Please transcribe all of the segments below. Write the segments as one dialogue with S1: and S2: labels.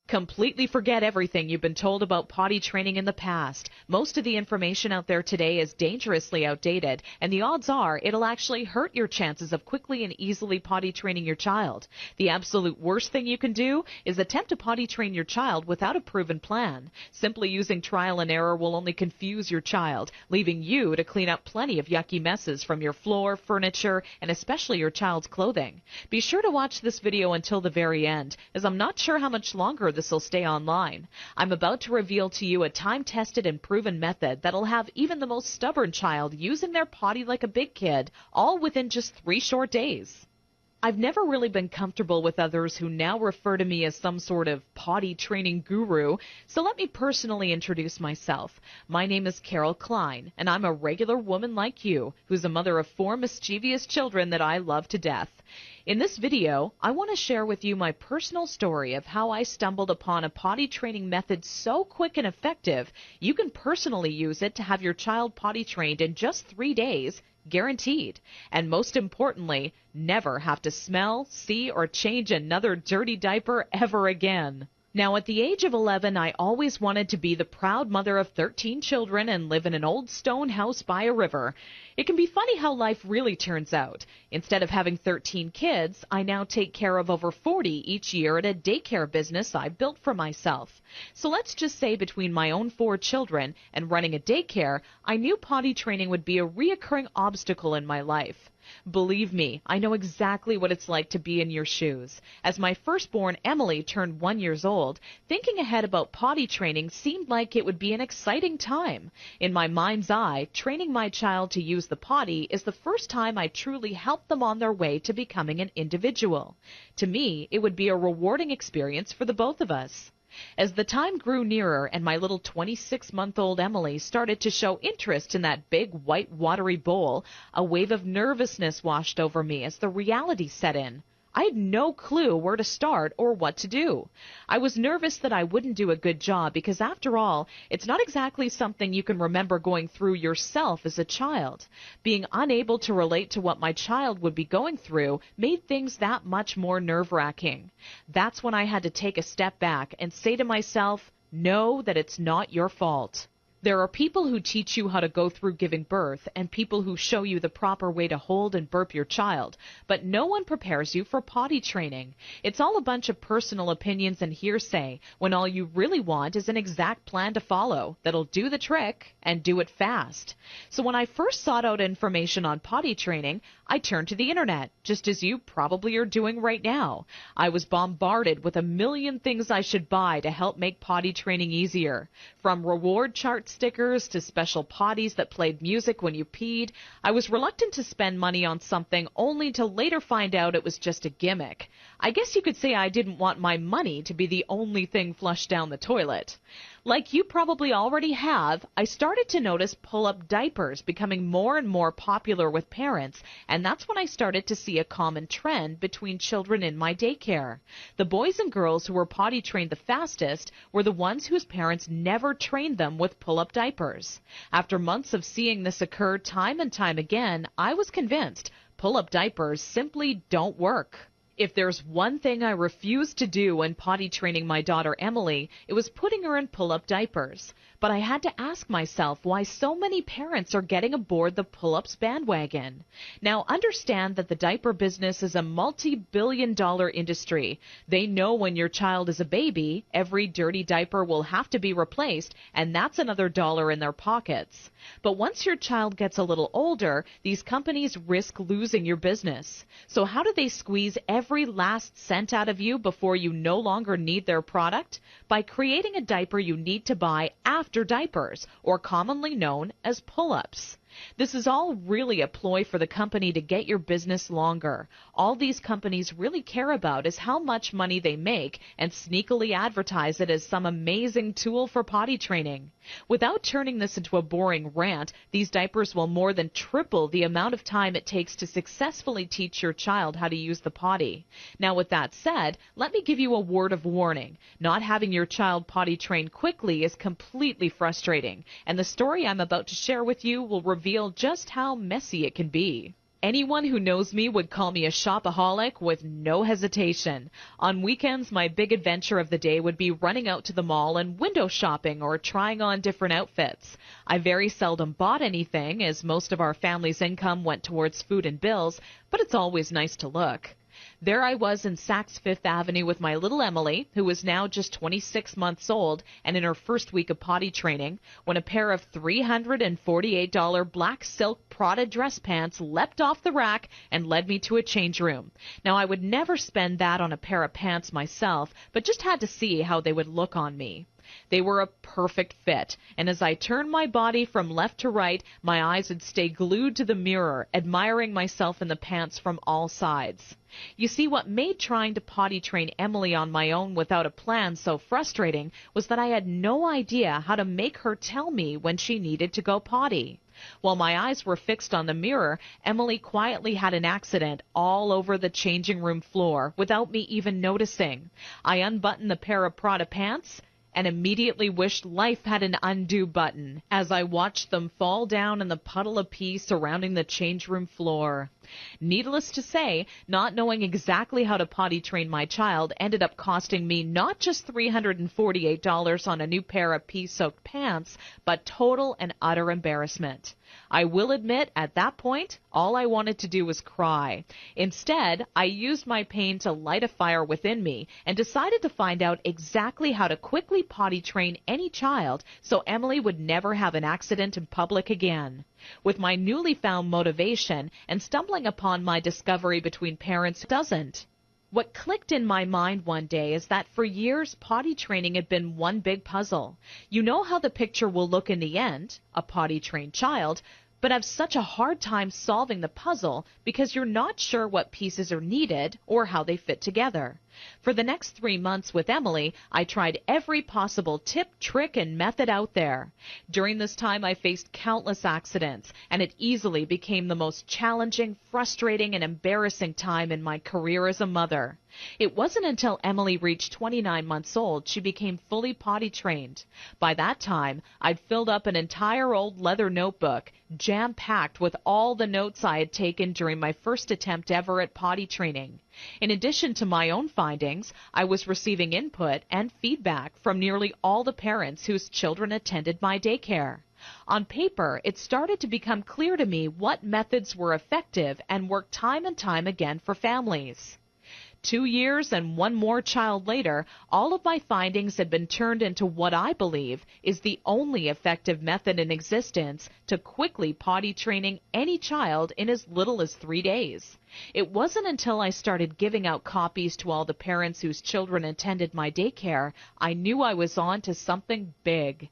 S1: Completely forget everything you've been told about potty training in the past. Most of the information out there today is dangerously outdated, and the odds are it'll actually hurt your chances of quickly and easily potty training your child. The absolute worst thing you can do is attempt to potty train your child without a proven plan. Simply using trial and error will only confuse your child, leaving you to clean up plenty of yucky messes from your floor, furniture, and especially your child's clothing. Be sure to watch this video until the very end, as I'm not sure how much longer this will stay online. I'm about to reveal to you a time-tested and proven method that'll have even the most stubborn child using their potty like a big kid, all within just 3 short days. I've never really been comfortable with others who now refer to me as some sort of potty training guru, so let me personally introduce myself. My name is Susan Cline, and I'm a regular woman like you, who's a mother of 4 mischievous children that I love to death. In this video, I want to share with you my personal story of how I stumbled upon a potty training method so quick and effective, you can personally use it to have your child potty trained in just 3 days, guaranteed. And most importantly, never have to smell, see, or change another dirty diaper ever again. Now, at the age of 11, I always wanted to be the proud mother of 13 children and live in an old stone house by a river. It can be funny how life really turns out. Instead of having 13 kids, I now take care of over 40 each year at a daycare business I built for myself. So let's just say between my own 4 children and running a daycare, I knew potty training would be a reoccurring obstacle in my life. Believe me, I know exactly what it's like to be in your shoes. As my firstborn Emily turned 1 year old, thinking ahead about potty training seemed like it would be an exciting time. In my mind's eye, training my child to use the potty is the first time I truly helped them on their way to becoming an individual. To me, it would be a rewarding experience for the both of us. As the time grew nearer and my little 26-month-old Emily started to show interest in that big white watery bowl, a wave of nervousness washed over me as the reality set in. I had no clue where to start or what to do. I was nervous that I wouldn't do a good job because, after all, it's not exactly something you can remember going through yourself as a child. Being unable to relate to what my child would be going through made things that much more nerve-wracking. That's when I had to take a step back and say to myself, know that it's not your fault. There are people who teach you how to go through giving birth and people who show you the proper way to hold and burp your child, but no one prepares you for potty training. It's all a bunch of personal opinions and hearsay when all you really want is an exact plan to follow that'll do the trick and do it fast. So when I first sought out information on potty training, I turned to the internet, just as you probably are doing right now. I was bombarded with a million things I should buy to help make potty training easier. From reward chart stickers to special potties that played music when you peed, I was reluctant to spend money on something only to later find out it was just a gimmick. I guess you could say I didn't want my money to be the only thing flushed down the toilet. Like you probably already have, I started to notice pull-up diapers becoming more and more popular with parents, and that's when I started to see a common trend between children in my daycare. The boys and girls who were potty trained the fastest were the ones whose parents never trained them with pull-up diapers. After months of seeing this occur time and time again, I was convinced pull-up diapers simply don't work. If there's one thing I refused to do when potty training my daughter Emily, it was putting her in pull-up diapers. But I had to ask myself why so many parents are getting aboard the pull-ups bandwagon. Now, understand that the diaper business is a multi-billion-dollar industry. They know when your child is a baby, every dirty diaper will have to be replaced, and that's another dollar in their pockets. But once your child gets a little older, these companies risk losing your business. So how do they squeeze every last cent out of you before you no longer need their product? By creating a diaper you need to buy after diapers, or commonly known as pull-ups. This is all really a ploy for the company to get your business longer. All these companies really care about is how much money they make and sneakily advertise it as some amazing tool for potty training. Without turning this into a boring rant, these diapers will more than triple the amount of time it takes to successfully teach your child how to use the potty. Now, with that said, let me give you a word of warning. Not having your child potty trained quickly is completely frustrating, and the story I'm about to share with you will reveal just how messy it can be. Anyone who knows me would call me a shopaholic with no hesitation. On weekends, my big adventure of the day would be running out to the mall and window shopping or trying on different outfits. I very seldom bought anything, as most of our family's income went towards food and bills, but it's always nice to look. There I was in Saks Fifth Avenue with my little Emily, who was now just 26 months old and in her first week of potty training, when a pair of $348 black silk Prada dress pants leapt off the rack and led me to a change room. Now, I would never spend that on a pair of pants myself, but just had to see how they would look on me. They were a perfect fit, and as I turned my body from left to right, my eyes would stay glued to the mirror, admiring myself in the pants from all sides. You see, what made trying to potty train Emily on my own without a plan so frustrating was that I had no idea how to make her tell me when she needed to go potty. While my eyes were fixed on the mirror, Emily quietly had an accident all over the changing room floor without me even noticing. I unbuttoned the pair of Prada pants and immediately wished life had an undo button as I watched them fall down in the puddle of pee surrounding the change room floor. Needless to say, not knowing exactly how to potty train my child ended up costing me not just $348 on a new pair of pee-soaked pants, but total and utter embarrassment. I will admit, at that point, all I wanted to do was cry. Instead, I used my pain to light a fire within me and decided to find out exactly how to quickly potty train any child so Emily would never have an accident in public again. With my newly found motivation and stumbling upon my discovery between parents who doesn't. What clicked in my mind one day is that for years, potty training had been one big puzzle. You know how the picture will look in the end, a potty-trained child, but have such a hard time solving the puzzle because you're not sure what pieces are needed or how they fit together. For the next 3 months with Emily, I tried every possible tip, trick, and method out there. During this time, I faced countless accidents, and it easily became the most challenging, frustrating, and embarrassing time in my career as a mother. It wasn't until Emily reached 29 months old she became fully potty trained. By that time, I'd filled up an entire old leather notebook, jam-packed with all the notes I had taken during my first attempt ever at potty training. In addition to my own findings, I was receiving input and feedback from nearly all the parents whose children attended my daycare. On paper, it started to become clear to me what methods were effective and worked time and time again for families. 2 years and one more child later, all of my findings had been turned into what I believe is the only effective method in existence to quickly potty training any child in as little as 3 days. It wasn't until I started giving out copies to all the parents whose children attended my daycare I knew I was on to something big.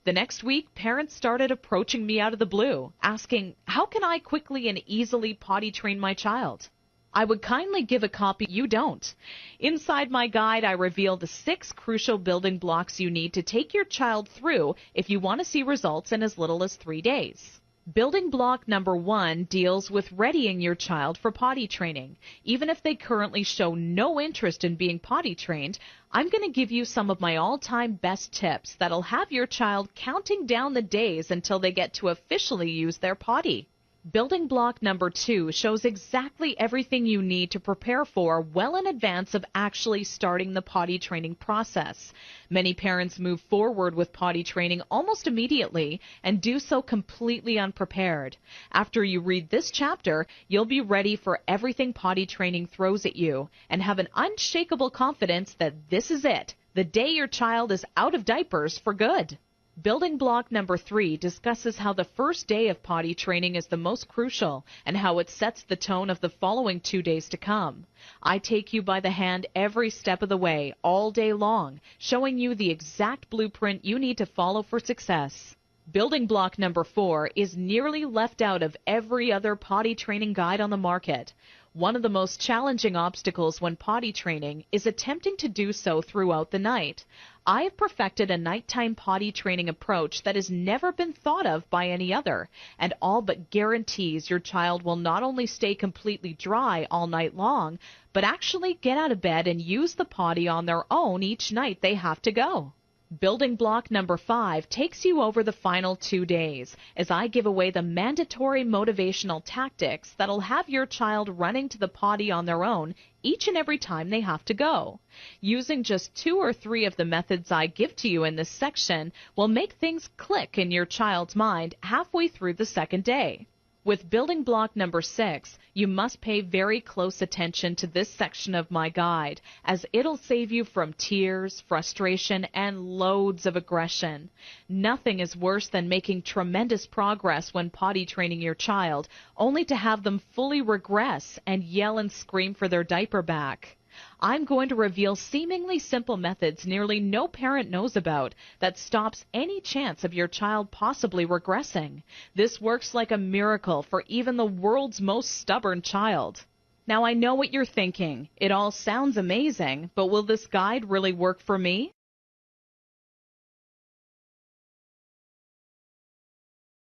S1: The next week, parents started approaching me out of the blue, asking, how can I quickly and easily potty train my child? I would kindly give a copy. You don't. Inside my guide, I reveal the 6 crucial building blocks you need to take your child through if you want to see results in as little as 3 days. Building block number 1 deals with readying your child for potty training. Even if they currently show no interest in being potty trained, I'm going to give you some of my all-time best tips that'll have your child counting down the days until they get to officially use their potty. Building block number 2 shows exactly everything you need to prepare for well in advance of actually starting the potty training process. Many parents move forward with potty training almost immediately and do so completely unprepared. After you read this chapter, you'll be ready for everything potty training throws at you and have an unshakable confidence that this is it, the day your child is out of diapers for good. Building block number 3 discusses how the first day of potty training is the most crucial and how it sets the tone of the following 2 days to come. I take you by the hand every step of the way, all day long, showing you the exact blueprint you need to follow for success. Building block number 4 is nearly left out of every other potty training guide on the market. One of the most challenging obstacles when potty training is attempting to do so throughout the night. I have perfected a nighttime potty training approach that has never been thought of by any other, and all but guarantees your child will not only stay completely dry all night long, but actually get out of bed and use the potty on their own each night they have to go. Building block number 5 takes you over the final 2 days as I give away the mandatory motivational tactics that'll have your child running to the potty on their own each and every time they have to go. Using just 2 or 3 of the methods I give to you in this section will make things click in your child's mind halfway through the second day. With building block number 6, you must pay very close attention to this section of my guide, as it'll save you from tears, frustration, and loads of aggression. Nothing is worse than making tremendous progress when potty training your child, only to have them fully regress and yell and scream for their diaper back. I'm going to reveal seemingly simple methods nearly no parent knows about that stops any chance of your child possibly regressing. This works like a miracle for even the world's most stubborn child. Now I know what you're thinking. It all sounds amazing, but will this guide really work for me?